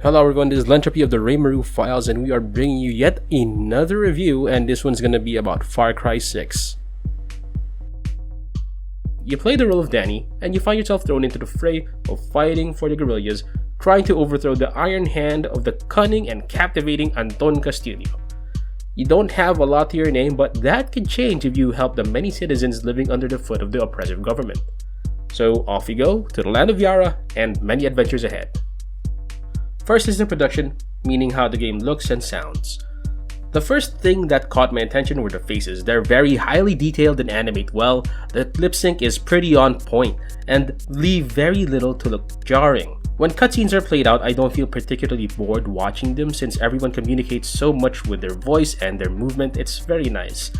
Hello everyone, this is Lentropy of the Reimaru files, and we are bringing you yet another review, and this one's gonna be about Far Cry 6. You play the role of Danny, and you find yourself thrown into the fray of fighting for the guerrillas, trying to overthrow the iron hand of the cunning and captivating Anton Castillo. You don't have a lot to your name, but that could change if you help the many citizens living under the foot of the oppressive government. So off you go to the land of Yara, and many adventures ahead. First is the production, meaning how the game looks and sounds. The first thing that caught my attention were the faces. They're very highly detailed and animate well, the lip sync is pretty on point, and leave very little to look jarring. When cutscenes are played out, I don't feel particularly bored watching them since everyone communicates so much with their voice and their movement. It's very nice.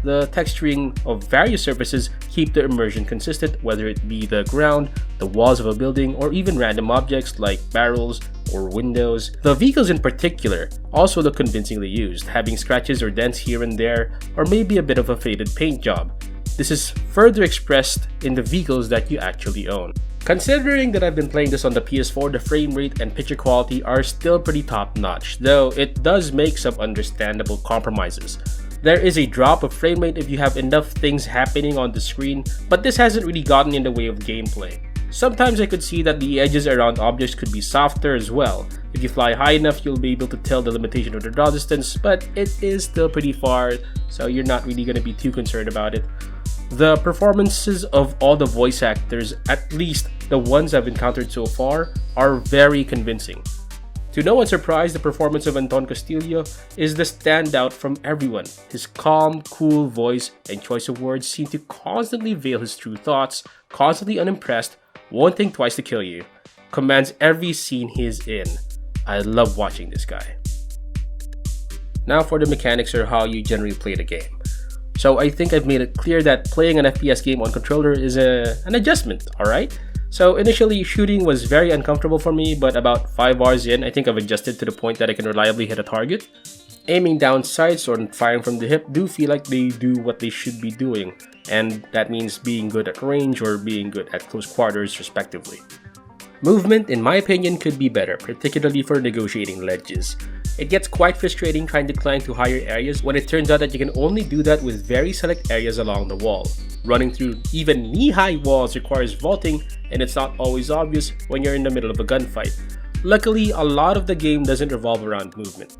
The texturing of various surfaces keep the immersion consistent, whether it be the ground, the walls of a building, or even random objects like barrels or windows. The vehicles in particular also look convincingly used, having scratches or dents here and there, or maybe a bit of a faded paint job. This is further expressed in the vehicles that you actually own. Considering that I've been playing this on the PS4, the frame rate and picture quality are still pretty top notch, though it does make some understandable compromises. There is a drop of frame rate if you have enough things happening on the screen, but this hasn't really gotten in the way of gameplay. Sometimes I could see that the edges around objects could be softer as well. If you fly high enough, you'll be able to tell the limitation of the draw distance, but it is still pretty far, so you're not really going to be too concerned about it. The performances of all the voice actors, at least the ones I've encountered so far, are very convincing. To no one's surprise, the performance of Anton Castillo is the standout from everyone. His calm, cool voice and choice of words seem to constantly veil his true thoughts, constantly unimpressed, won't think twice to kill you, commands every scene he's in. I love watching this guy. Now for the mechanics or how you generally play the game. So I think I've made it clear that playing an FPS game on controller is an adjustment, alright? So initially, shooting was very uncomfortable for me, but about 5 hours in, I think I've adjusted to the point that I can reliably hit a target. Aiming down sights or firing from the hip do feel like they do what they should be doing, and that means being good at range or being good at close quarters respectively. Movement, in my opinion, could be better, particularly for negotiating ledges. It gets quite frustrating trying to climb to higher areas when it turns out that you can only do that with very select areas along the wall. Running through even knee-high walls requires vaulting, and it's not always obvious when you're in the middle of a gunfight. Luckily, a lot of the game doesn't revolve around movement.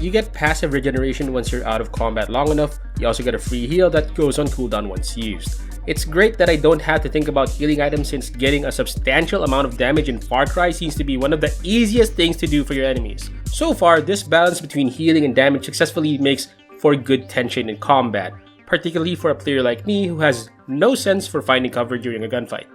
You get passive regeneration once you're out of combat long enough. You also get a free heal that goes on cooldown once used. It's great that I don't have to think about healing items since getting a substantial amount of damage in Far Cry seems to be one of the easiest things to do for your enemies. So far, this balance between healing and damage successfully makes for good tension in combat, particularly for a player like me who has no sense for finding cover during a gunfight.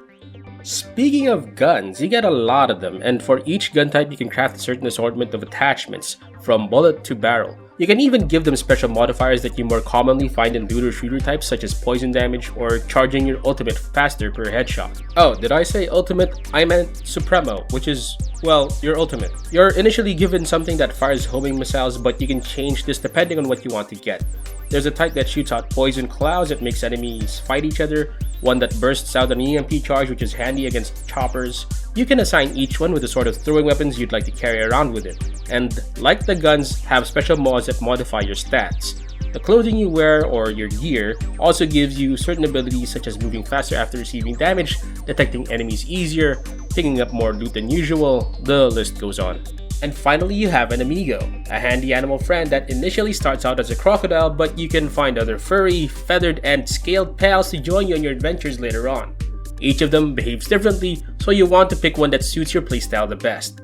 Speaking of guns, you get a lot of them, and for each gun type you can craft a certain assortment of attachments, from bullet to barrel. You can even give them special modifiers that you more commonly find in looter-shooter types such as poison damage or charging your ultimate faster per headshot. Oh, did I say ultimate? I meant Supremo, which is, well, your ultimate. You're initially given something that fires homing missiles, but you can change this depending on what you want to get. There's a type that shoots out poison clouds that makes enemies fight each other, one that bursts out an EMP charge which is handy against choppers. You can assign each one with the sort of throwing weapons you'd like to carry around with it, and like the guns, have special mods that modify your stats. The clothing you wear or your gear also gives you certain abilities such as moving faster after receiving damage, detecting enemies easier, picking up more loot than usual, the list goes on. And finally, you have an amigo, a handy animal friend that initially starts out as a crocodile, but you can find other furry, feathered, and scaled pals to join you on your adventures later on. Each of them behaves differently, so you want to pick one that suits your playstyle the best.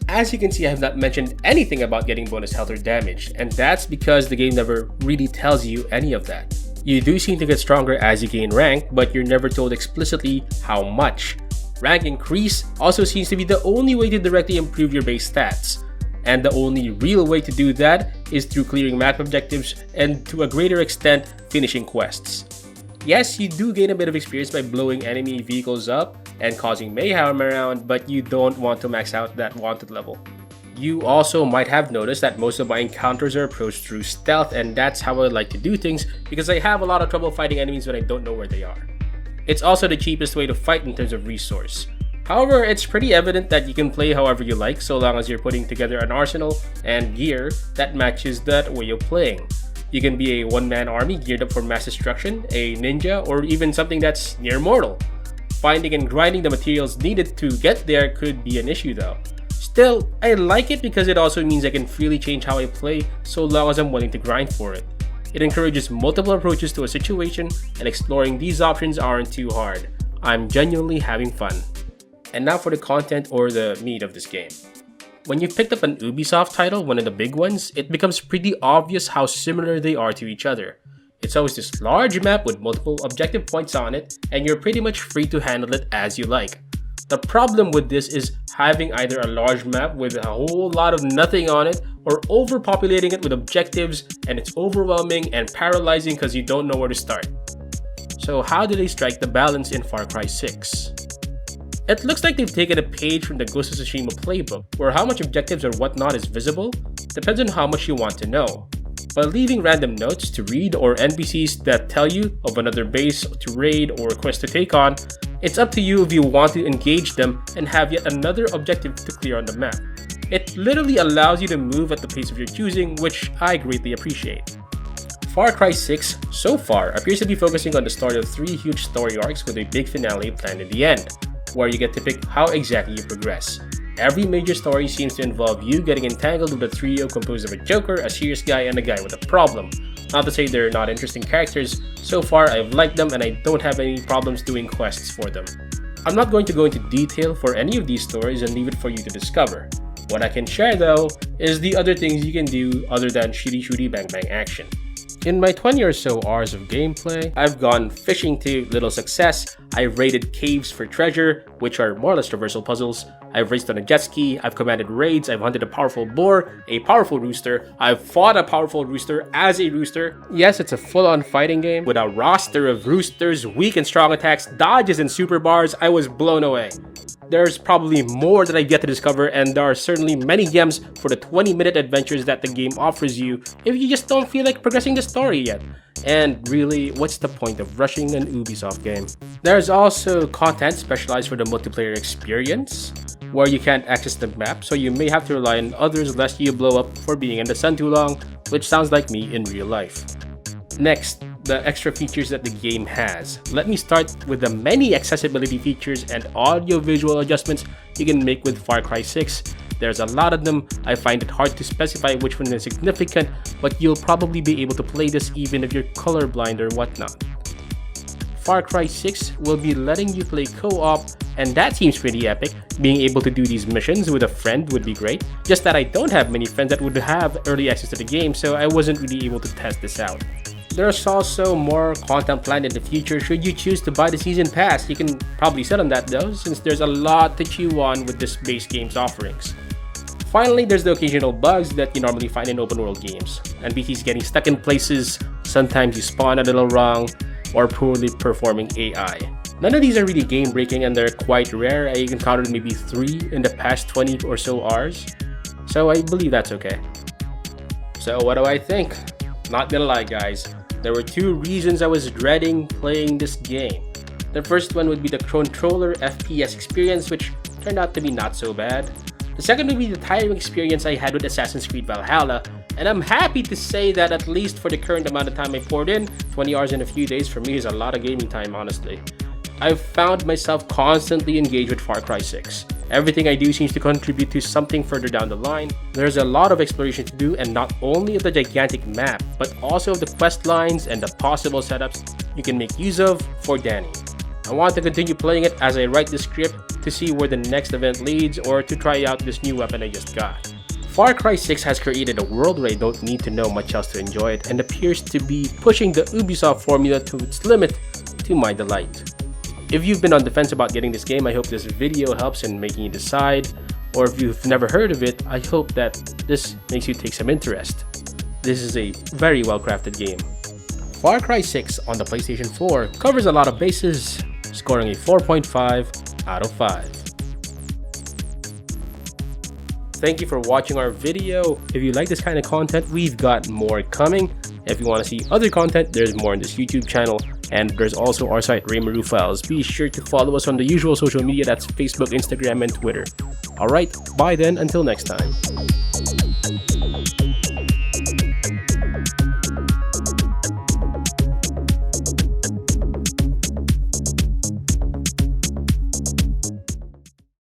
As you can see, I have not mentioned anything about getting bonus health or damage, and that's because the game never really tells you any of that. You do seem to get stronger as you gain rank, but you're never told explicitly how much. Rank increase also seems to be the only way to directly improve your base stats, and the only real way to do that is through clearing map objectives and to a greater extent finishing quests. Yes, you do gain a bit of experience by blowing enemy vehicles up and causing mayhem around, but you don't want to max out that wanted level. You also might have noticed that most of my encounters are approached through stealth, and that's how I like to do things because I have a lot of trouble fighting enemies when I don't know where they are. It's also the cheapest way to fight in terms of resource. However, it's pretty evident that you can play however you like so long as you're putting together an arsenal and gear that matches that way of playing. You can be a one-man army geared up for mass destruction, a ninja, or even something that's near mortal. Finding and grinding the materials needed to get there could be an issue though. Still, I like it because it also means I can freely change how I play so long as I'm willing to grind for it. It encourages multiple approaches to a situation, and exploring these options aren't too hard. I'm genuinely having fun. And now for the content or the meat of this game. When you've picked up an Ubisoft title, one of the big ones, it becomes pretty obvious how similar they are to each other. It's always this large map with multiple objective points on it, and you're pretty much free to handle it as you like. The problem with this is having either a large map with a whole lot of nothing on it, or overpopulating it with objectives, and it's overwhelming and paralyzing because you don't know where to start. So how do they strike the balance in Far Cry 6? It looks like they've taken a page from the Ghost of Tsushima playbook, where how much objectives or whatnot is visible depends on how much you want to know. By leaving random notes to read or NPCs that tell you of another base to raid or quest to take on, it's up to you if you want to engage them and have yet another objective to clear on the map. It literally allows you to move at the pace of your choosing, which I greatly appreciate. Far Cry 6, so far, appears to be focusing on the story of 3 huge story arcs with a big finale planned in the end, where you get to pick how exactly you progress. Every major story seems to involve you getting entangled with a trio composed of a joker, a serious guy, and a guy with a problem. Not to say they're not interesting characters, so far I've liked them and I don't have any problems doing quests for them. I'm not going to go into detail for any of these stories and leave it for you to discover. What I can share though is the other things you can do other than shooty bang bang action. In my 20 or so hours of gameplay, I've gone fishing to little success, I've raided caves for treasure, which are more or less traversal puzzles, I've raced on a jet ski, I've commanded raids, I've hunted a powerful boar, a powerful rooster, I've fought a powerful rooster as a rooster. Yes, it's a full-on fighting game with a roster of roosters, weak and strong attacks, dodges and super bars. I was blown away. There's probably more that I've yet to discover, and there are certainly many gems for the 20-minute adventures that the game offers you if you just don't feel like progressing the story yet. And really, what's the point of rushing an Ubisoft game? There's also content specialized for the multiplayer experience, where you can't access the map, so you may have to rely on others lest you blow up for being in the sun too long, which sounds like me in real life. Next, the extra features that the game has. Let me start with the many accessibility features and audio-visual adjustments you can make with Far Cry 6. There's a lot of them. I find it hard to specify which one is significant, but you'll probably be able to play this even if you're colorblind or whatnot. Far Cry 6 will be letting you play co-op, and that seems pretty epic. Being able to do these missions with a friend would be great. Just that I don't have many friends that would have early access to the game, so I wasn't really able to test this out. There's also more content planned in the future should you choose to buy the season pass. You can probably sit on that though, since there's a lot to chew on with this base game's offerings. Finally, there's the occasional bugs that you normally find in open world games. NPCs getting stuck in places, sometimes you spawn a little wrong, or poorly performing AI. None of these are really game breaking and they're quite rare. I encountered maybe 3 in the past 20 or so hours, so I believe that's okay. So what do I think? Not gonna lie guys, there were 2 reasons I was dreading playing this game. The first one would be the controller FPS experience, which turned out to be not so bad. The second would be the tiring experience I had with Assassin's Creed Valhalla, and I'm happy to say that at least for the current amount of time I poured in, 20 hours in a few days for me is a lot of gaming time honestly. I've found myself constantly engaged with Far Cry 6. Everything I do seems to contribute to something further down the line. There's a lot of exploration to do, and not only of the gigantic map, but also of the quest lines and the possible setups you can make use of for Danny. I want to continue playing it as I write the script to see where the next event leads or to try out this new weapon I just got. Far Cry 6 has created a world where I don't need to know much else to enjoy it and appears to be pushing the Ubisoft formula to its limit to my delight. If you've been on the fence about getting this game, I hope this video helps in making you decide, or if you've never heard of it, I hope that this makes you take some interest. This is a very well crafted game. Far Cry 6 on the PlayStation 4 covers a lot of bases, scoring a 4.5 out of 5. Thank you for watching our video. If you like this kind of content, we've got more coming. If you want to see other content, there's more on this YouTube channel. And there's also our site, Reimaru Files. Be sure to follow us on the usual social media, that's Facebook, Instagram, and Twitter. Alright, bye then, until next time.